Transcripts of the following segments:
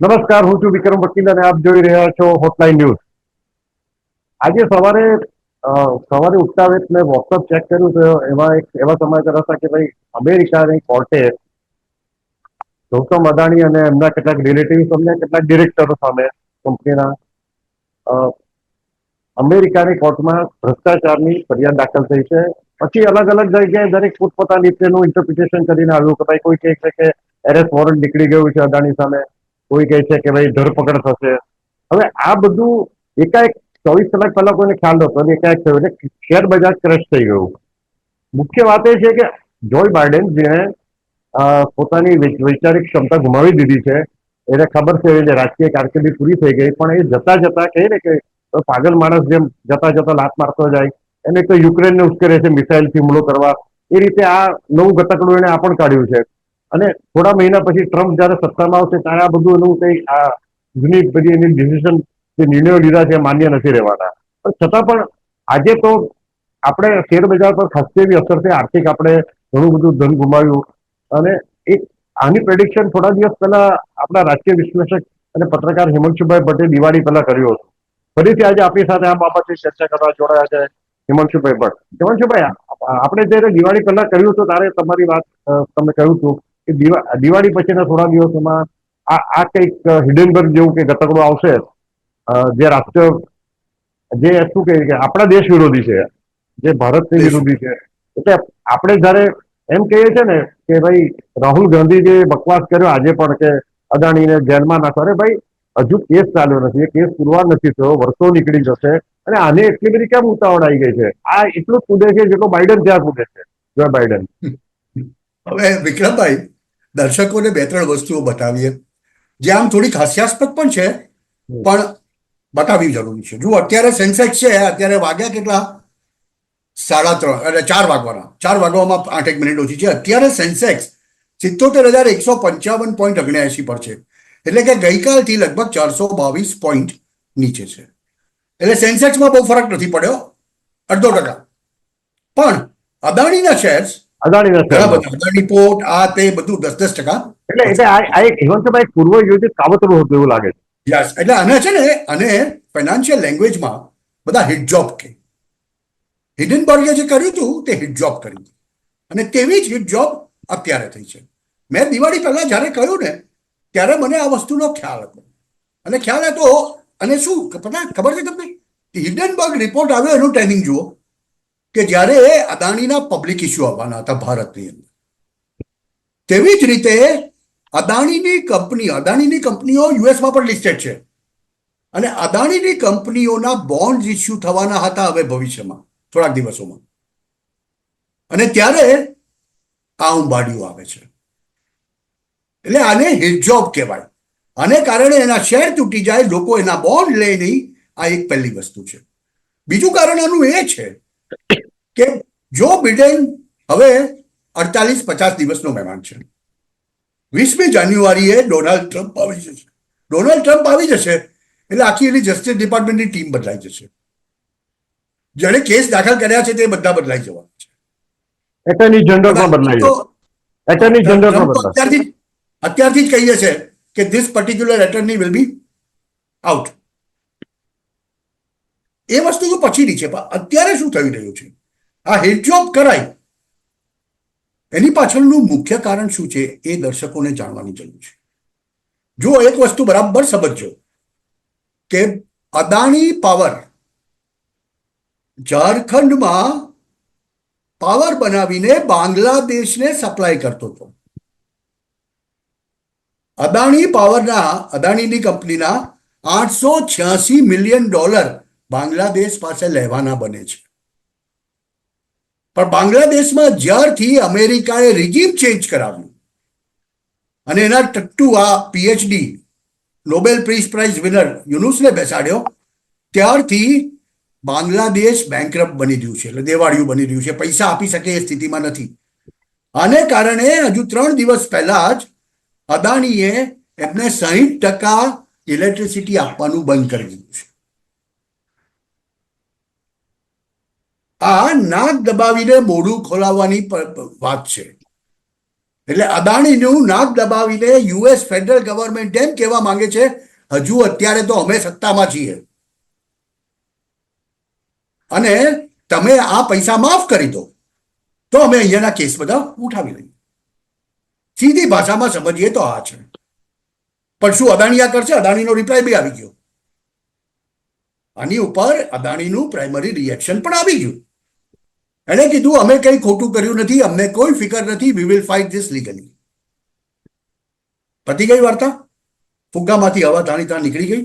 નમસ્કાર, હું છું વિક્રમ વકીલ અને આપ જોઈ રહ્યા છો હોટલાઇન ન્યૂઝ. આજે સવારે ઉઠતા વેત મેં વોટ્સઅપ ચેક કર્યું તો એમાં એક એવા સમાચાર હતા કે ભાઈ અમેરિકાની કોર્ટે ગૌતમ અદાણી અને એમના કેટલાક રિલેટિવ્સ અને કેટલાક ડિરેક્ટરો સામે કંપનીના અમેરિકાની કોર્ટમાં ભ્રષ્ટાચારની ફરિયાદ દાખલ થઈ છે. પછી અલગ અલગ જગ્યાએ દરેક પોતપોતાની રીતેનું ઇન્ટરપ્રિટેશન કરીને આવ્યું કે ભાઈ કોઈ કહે છે કે એરેસ્ટ વોરંટ નીકળી ગયું છે અદાણી સામે, કોઈ કહે છે કે ભાઈ ધરપકડ થશે. હવે આ બધું એકાએક 24 કલાક પહેલા કોઈને ખ્યાલ નહોતો અને એકાએક થયું એટલે શેર બજાર ક્રેશ થઈ ગયું. મુખ્ય વાત એ છે કે જોય બાઇડન જેણે પોતાની વૈચારિક ક્ષમતા ગુમાવી દીધી છે, એને ખબર છે એટલે રાજકીય કારકિર્દી પૂરી થઈ ગઈ, પણ એ જતા જતા કહે ને કે પાગલ માણસ જેમ જતા જતા લાત મારતો જાય એને તો યુક્રેનને ઉશ્કેરે છે મિસાઇલથી હુમલો કરવા, એ રીતે આ નવું ગતકડું એને આ પણ કાઢ્યું છે. અને થોડા મહિના પછી ટ્રમ્પ જયારે સત્તામાં આવશે ત્યારે આ બધું એનું કઈ આ જૂની બધી એની ડિસિઝન જે નિર્ણયો લીધા છે માન્ય નથી રહેવાના. પણ છતાં પણ આજે તો આપણે શેર બજાર પર ખાસી એવી અસર થઈ, આર્થિક આપણે ઘણું બધું ધન ગુમાવ્યું. અને એક આની પ્રેડિક્શન થોડા દિવસ પહેલા આપણા રાજકીય વિશ્લેષક અને પત્રકાર હિમાંશુભાઈ ભટ્ટે દિવાળી પહેલા કર્યું હતું. ફરીથી આજે આપણી સાથે આ બાબતે ચર્ચા કરવા જોડાયા છે હિમાંશુભાઈ ભટ્ટ. હિમાંશુભાઈ, આપણે જયારે દિવાળી પહેલા કર્યું હતું ત્યારે તમારી વાત તમે કહ્યું હતું કે દિવાળી પછીના થોડા દિવસોમાં આ કંઈક હિડનબર્ગ જેવું કે ગતકડો આવશે, જે રાષ્ટ્ર જે શું કહે કે આપણા દેશ વિરોધી છે, જે ભારતની વિરોધી છે. એટલે આપણે જયારે એમ કહીએ છીએ ને કે ભાઈ રાહુલ ગાંધી જે બકવાસ કર્યો આજે પણ કે અદાણીને જેલમાં નાખો, અરે ભાઈ હજુ કેસ ચાલ્યો નથી, એ કેસ પુરવાર નથી થયો, વર્ષો નીકળી જશે અને આને એટલી બધી કેમ ઉતાવળ આવી ગઈ છે? આ એટલું જ કૂદે છે જેટલો બાઇડન ત્યાં કૂદે છે, જો બાઇડન. હવે વિક્રમભાઈ, દર્શકોને બે ત્રણ વસ્તુઓ બતાવીએ જે આમ થોડીક હાસ્યાસ્પદ પણ છે પણ બતાવવી જરૂરી છે. જો અત્યારે સેન્સેક્સ છે, અત્યારે વાગ્યા કેટલા? 3:30 એટલે 4 વાગવાના, 4 વાગવામાં 8 મિનિટ ઓછી છે. અત્યારે સેન્સેક્સ 77,155.79 પર છે, એટલે કે ગઈકાલથી લગભગ 422 પોઈન્ટ નીચે છે. એટલે સેન્સેક્સમાં બહુ ફરક નથી પડ્યો, 0.5%. પણ અદાણીના શેર્સ અદાણીના ઘણા શેરમાં બધા, અદાણી પોર્ટ આ તે બધું 10-10% એટલે આ એક હિમાંશુભાઈ પૂર્વ યોજિત કાવતરું હતું એવું લાગે છે. યસ, એટલે આને છે ને, અને ફાઇનાન્શિયલ લેંગ્વેજમાં બધા હિટ જોબ કે હિડનબર્ગે જે કર્યું હતું તે હિટ જોબ કરી હતી, અને તેવી જ હિટ જોબ અત્યારે થઈ છે. મેં દિવાળી પહેલા જ્યારે કહ્યું ને ત્યારે મને આ વસ્તુનો ખ્યાલ હતો, અને ખ્યાલ હતો. અને શું ખબર છે તમને? હિડનબર્ગ રિપોર્ટ આવ્યો એનું ટાઈમિંગ જુઓ કે જ્યારે અદાણીના પબ્લિક ઇસ્યુ આવવાના હતા ભારતની અંદર. તેવી જ રીતે અદાણીની કંપનીઓ યુએસમાં પણ લિસ્ટેડ છે, અને અદાણીની કંપનીઓના બોન્ડ ઇસ્યુ થવાના હતા હવે ભવિષ્યમાં થોડાક દિવસોમાં. અને ત્યારે આ ઉંબાડિયું આવે છે, એટલે આને હિટ જોબ કહેવાય. આને કારણે એના શેર તૂટી જાય, લોકો એના બોન્ડ લે નહીં. આ એક પહેલી વસ્તુ છે. બીજું કારણ આનું એ છે કે જો બિડેન હવે 48-50 દિવસનો મહેમાન છે. 20મી જાન્યુઆરીએ ડોનાલ્ડ ટ્રમ્પ આવી જશે. ડોનાલ્ડ ટ્રમ્પ આવી જશે એટલે આખી એની જસ્ટિસ ડિપાર્ટમેન્ટની ટીમ બદલાઈ જશે. જેણે કેસ દાખલ કર્યા છે તે બધા બદલાઈ જવાના છે. એટર્ની જનરલ પણ બદલાઈ જશે. એટર્ની જનરલ પણ ટ્રમ્પ બદલાશે. અત્યારથી જ કહીએ છે કે this particular attorney will be out. એ વસ્તુ તો પછીની છે, પણ અત્યારે શું થઈ રહ્યું છે? આ હિટ જોબ કરાય એની પાછળનું મુખ્ય કારણ શું છે એ દર્શકોને જાણવાની જરૂર છે. જો એક વસ્તુ બરાબર સમજો કે અદાણી પાવર ઝારખંડમાં પાવર બનાવીને બાંગ્લાદેશને સપ્લાય કરતો હતો. અદાણીની કંપનીના $886 મિલિયન બાંગ્લાદેશ પાસે લેવાના બને છે. પણ બાંગ્લાદેશમાં જ્યારથી અમેરિકાએ રિજીમ ચેન્જ કરાવ્યું અને એના ટટ્ટુ આ PhD Nobel peace prize winner યુનુસને બેસાડ્યો, ત્યારથી બાંગ્લાદેશ બેંકરપ્ટ બની રહ્યું છે, એટલે દેવાળિયું બની રહ્યું છે, પૈસા આપી શકે એ સ્થિતિમાં નથી. આને કારણે હજુ 3 દિવસ પહેલા જ અદાણીએ એમને 60% ઇલેક્ટ્રિસિટી આપવાનું બંધ કરી દીધું છે. આ નાક દબાવીને મોઢું ખોલાવવાની વાત છે. એટલે અદાણીનું નાક દબાવીને યુએસ ફેડરલ ગવર્મેન્ટ એમ કહેવા માંગે છે હજુ અત્યારે તો અમે સત્તામાં છીએ અને તમે આ પૈસા માફ કરી દો તો અમે અહીંયાના કેસ બધા ઉઠાવી લઈએ. સીધી ભાષામાં સમજીએ તો આ છે. પણ શું અદાણી આ કરશે? અદાણીનો રિપ્લાય બી આવી ગયો. આની ઉપર અદાણીનું પ્રાઇમરી રિએક્શન પણ આવી ગયું. એણે કીધું અમે કંઈ ખોટું કર્યું નથી, અમને કોઈ ફિકર નથી, we will fight this legally. પતી ગઈ વાર્તા. ફુગ્ગામાંથી હવા તાણી ત્યાં નીકળી ગઈ.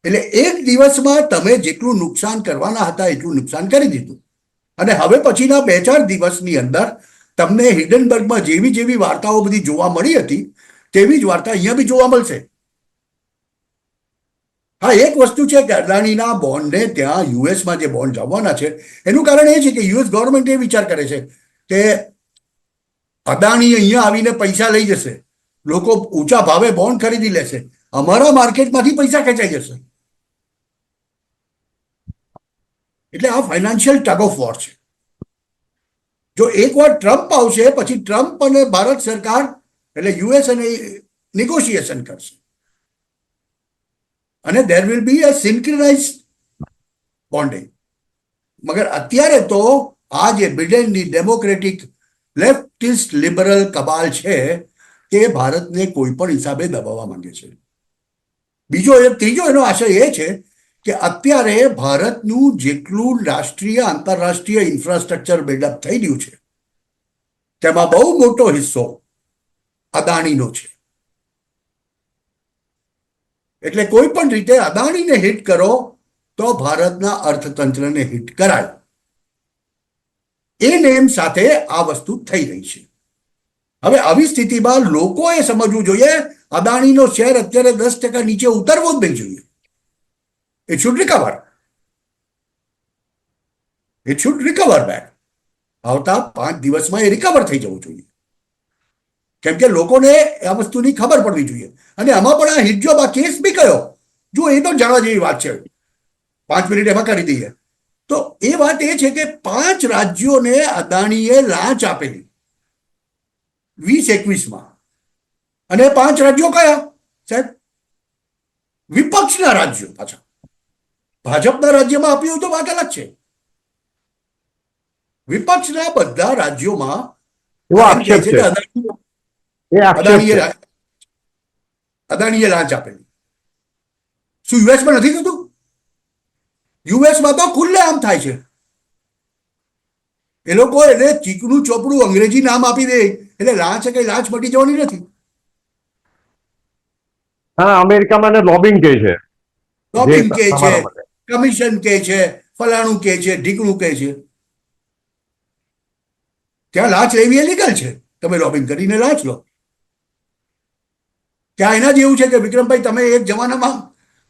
એટલે એક દિવસમાં તમે જેટલું નુકસાન કરવાના હતા એટલું નુકસાન કરી દીધું. અને હવે પછીના 2-4 દિવસની અંદર તમને હિડનબર્ગમાં જેવી જેવી વાર્તાઓ બધી જોવા મળી હતી તેવી જ વાર્તા અહીંયા બી જોવા મળશે. હા, એક વસ્તુ છે કે અદાણીના બોન્ડને ત્યાં યુએસમાં જે બોન્ડ આવવાના છે એનું કારણ એ છે કે યુએસ ગવર્મેન્ટ એ વિચાર કરે છે કે અદાણી અહીંયા આવીને પૈસા લઈ જશે, લોકો ઊંચા ભાવે બોન્ડ ખરીદી લેશે, અમારા માર્કેટમાંથી પૈસા ખેંચાઈ જશે. એટલે આ ફાઇનાન્શિયલ ટગ ઓફ વોર છે. જો એકવાર ટ્રમ્પ આવશે પછી ટ્રમ્પ અને ભારત સરકાર એટલે યુએસ અને નેગોશિએશન કરશે અને there will be a સિન્ક્રનાઇઝ bonding. મગર અત્યારે તો આ જે બિડેનની ડેમોક્રેટિક લેફ્ટિસ્ટ લિબરલ કબાલ છે તે ભારતને કોઈ પણ હિસાબે દબાવવા માંગે છે. ત્રીજો એનો આશય એ છે કે અત્યારે ભારતનું જેટલું રાષ્ટ્રીય આંતરરાષ્ટ્રીય ઇન્ફ્રાસ્ટ્રક્ચર બિલ્ડઅપ થઈ ગયું છે તેમાં બહુ મોટો હિસ્સો અદાણીનો છે. એટલે કોઈ પણ રીતે અદાણીને હિટ કરો તો ભારતના અર્થતંત્રને હિટ કરાય. એ નેમ સાથે આ વસ્તુ થઈ રહી છે. હવે આવી સ્થિતિમાં લોકોએ સમજવું જોઈએ અદાણીનો શેર અત્યારે 10% નીચે ઉતરવો જ નહીં જોઈએ. It should recover. It should recover back. આવતા 5 દિવસમાં એ રિકવર થઈ જવું જોઈએ. કેમ કે લોકોને આ વસ્તુની ખબર પડવી જોઈએ. અને આમાં પણ આ હિટજોબ આ કેસ બી કયો જો એ તો જાણવા જેવી વાત છે. 5 મિનિટ એમાં કરી દઈએ તો એ વાત એ છે કે 5 રાજ્યોને અદાણીએ લાંચ આપેલી 2021માં. અને 5 રાજ્યો કયા સાહેબ? વિપક્ષના રાજ્યો. પાછા ભાજપના રાજ્યમાં આપ્યું તો વાત અલગ છે. વિપક્ષના બધા રાજ્યોમાં એવો આક્ષેપ છે. અદાણીએ લાંચ આપેલી. શું યુએસમાં નથી થતું? યુએસમાં તો ખુલ્લે આમ થાય છે. એ લોકો એને ચીકનું ચોપડું અંગ્રેજી નામ આપી દે એટલે લાંચ કઈ લાંચ મટી જવાની નથી. હા, અમેરિકામાં લોબિંગ કહે છે, લોબિંગ કહે છે, કમિશન કહે છે, ફલાણું કહે છે, ઢીકણું કહે છે. ત્યાં લાંચ લેવી એ લીગલ છે. તમે લોબિંગ કરીને લાંચ લો. ત્યાં એના જેવું છે કે વિક્રમભાઈ તમે એક જમાનામાં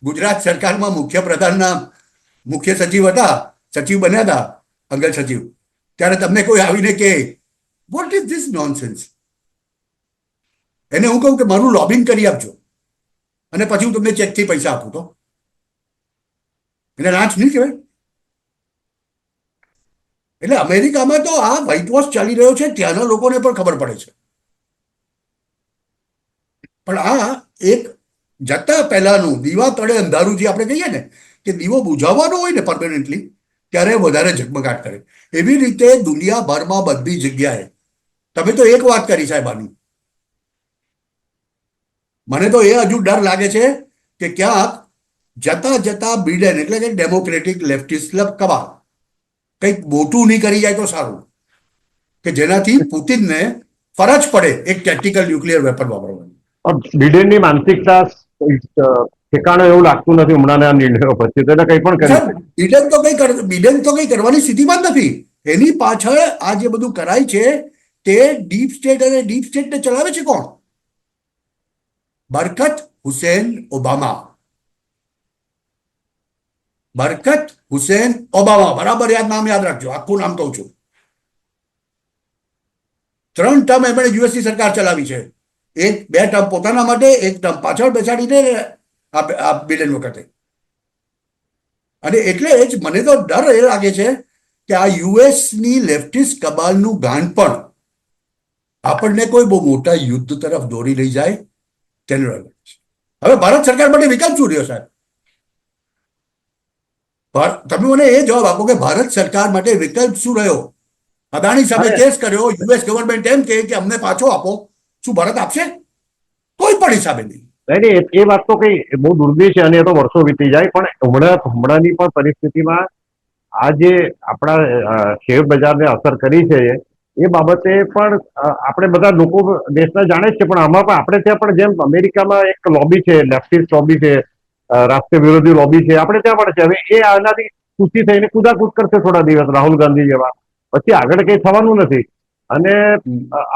ગુજરાત સરકારમાં મુખ્યપ્રધાનના મુખ્ય સચિવ હતા, સચિવ બન્યા હતા, અંગલ સચિવ. ત્યારે તમને કોઈ આવીને કે વોટ ઇઝ ધીસ નોનસેન્સ? એને હું કહું કે મારું લોબિંગ કરી આપજો અને પછી હું તમને ચેકથી પૈસા આપું તો એને લાંચ નહીં કહેવાય. એટલે અમેરિકામાં તો આ વ્હાઇટ વોશ ચાલી રહ્યો છે, ત્યાંના લોકોને પણ ખબર પડે છે. પણ આ એક જતા પહેલાનું દીવા તળે અંધારું જે આપણે કહીએ ને કે દીવો બુઝાવવાનો હોય ને પરમેનન્ટલી ત્યારે વધારે ઝગમગાટ કરે. એવી રીતે દુનિયાભરમાં બધી જગ્યાએ તમે તો એક વાત કરી સાહેબ આની. મને તો એ હજુ ડર લાગે છે કે ક્યાંક જતા જતા બિડેન એટલે કે ડેમોક્રેટિક લેફ્ટિસ્ટ કબાલ કંઈક મોટું નહીં કરી જાય તો સારું, કે જેનાથી પુતિનને ફરજ પડે એક ટેક્ટિકલ ન્યુક્લિયર વેપન વાપરવાની. બિડેનની માનસિકતા ઠેકાણે એવું લાગતું નથી હમણાંના નિર્ણયો પછી. તેને કંઈ પણ કરી બિડેન તો કંઈ કરવાની સ્થિતિમાં જ નથી. એની પાછળ આ જે બધું કરાય છે તે ડીપ સ્ટેટ અને ડીપ સ્ટેટને ચલાવે છે કોણ? બરકત હુસેન ઓબામા. બરકત હુસેન ઓબામા, બરાબર નામ યાદ રાખજો, આખું નામ કહું છું. 3 ટર્મ એમણે યુએસની સરકાર ચલાવી છે. 2 ટર્મ પોતાના માટે, 1 ટર્મ પાછળ બેસાડીને આ બિડેન વખતે. અને એટલે જ મને તો ડર એ લાગે છે કે આ યુએસની લેફ્ટિસ્ટ કબાલનું ગાન પણ આપણને કોઈ બહુ મોટા યુદ્ધ તરફ દોરી લઈ જાય તેનો ડર લાગે છે. હવે ભારત સરકાર માટે વિકલ્પ શું રહ્યો સાહેબ? તમે મને એ જવાબ આપો કે ભારત સરકાર માટે વિકલ્પ શું રહ્યો? અદાણી સામે અરે, કેસ કર્યો, યુએસ ગવર્મેન્ટ એમ કહે કે અમને પાછો આપો, શું ભારત આપશે? કોઈ પણ હિસાબે નહીં. નહીં, એ વાત તો કઈ બહુ દૂરની છે અને એ તો વર્ષો વીતી જાય, પણ હમણાંની પણ પરિસ્થિતિમાં આ જે આપણા શેર બજારને અસર કરી છે એ બાબતે પણ આપણે બધા લોકો દેશના જાણે જ છે, પણ આમાં પણ આપણે ત્યાં પણ જેમ અમેરિકામાં એક લોબી છે, લેફ્ટિસ્ટ લોબી છે, રાષ્ટ્રીય વિરોધી લોબી છે, આપણે ત્યાં પણ છે. હવે એ આનાથી ખુશી થઈને કુદાકુદ કરશે થોડા દિવસ, રાહુલ ગાંધી જેવા, પછી આગળ કઈ થવાનું નથી. અને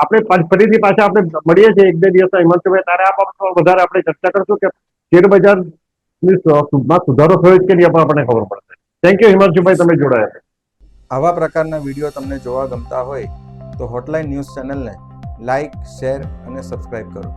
આપણે ફરીથી પાછા આપણે મળીએ છીએ એક બે દિવસ હિમાંશુભાઈ, ત્યારે આ બાબતમાં વધારે આપણે ચર્ચા કરશું કે શેર બજારની સુધારો થયો જ કે નહીં, આપણને ખબર પડશે. થેન્ક યુ હિમાંશુભાઈ, તમે જોડાયા. આવા પ્રકારના વિડીયો તમને જોવા ગમતા હોય તો હોટલાઇન ન્યૂઝ ચેનલને લાઇક, શેર અને સબસ્ક્રાઇબ કરો.